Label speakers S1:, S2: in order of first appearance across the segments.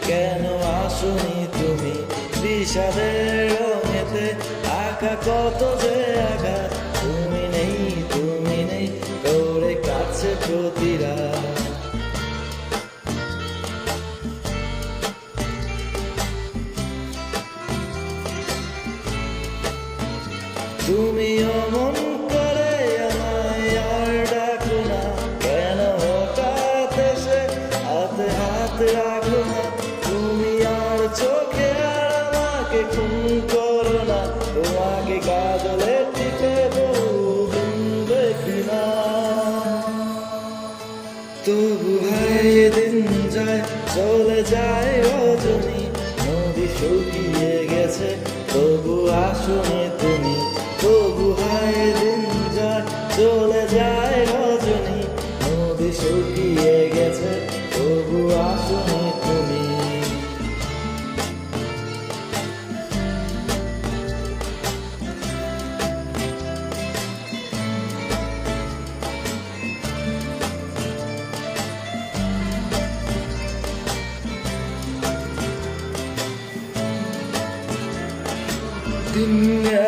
S1: কেন আসনি তুমি? বিষাদের রঙেতে আঁকা কত যে আঘাত, তুমি নেই করে কাছে প্রতিরা। তুমি অমন করে আমায় আর ডাকো না, কেন হঠাৎ এসে হাতে হাত রাখো না? তুমি আর চোখে আর আমাকে খুন করো না, তোমাকে কাজলে টিপে বহুদিন দেখি না। তবু হায় দিন যায় চলে যায় রজনী, নদী শুকিয়ে গেছে তবু আসনি তুমি। তবু হায় দিন যায় চলে যায় রজনী, নদী শুকিয়ে গেছে তবু আসনি তুমি। দিন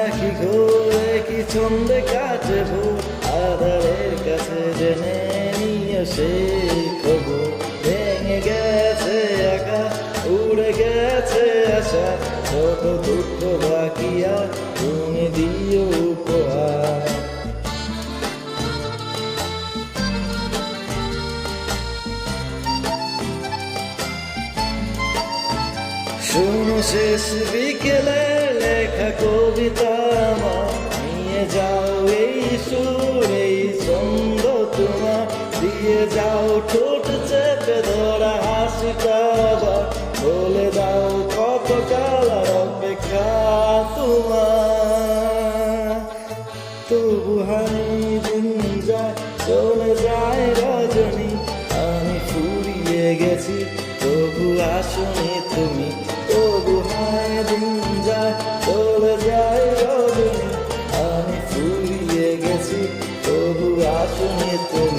S1: একই ঘোরে কি ছন্দে কাটে ভোর, আধারের কাছে জেনে নিয়ে সেই খবর। ভেঙে গেছে আকাশ, উড়ে গেছে আশা, ছোট দুঃখ বাকি আর তুমি দিও উপহার। শোনো শেষ বিকেলে লেখা কবিতা আমার, নিয়ে যাও এই সুর এই ছন্দ তোমার, দিয়ে যাও ঠোঁট চেপে ধরা হাসিটা আবার, বলে দাও কত কাল আর অপেক্ষা তোমার। তবু হাই দিন যায় চলে যায় রজনী, আমি ফুরিয়ে গেছি তবু আসনি তুমি। তবু হায় দিন যায় চলে যায় রজনী, আমি ফুরিয়ে গেছি তবু আসনি তুমি।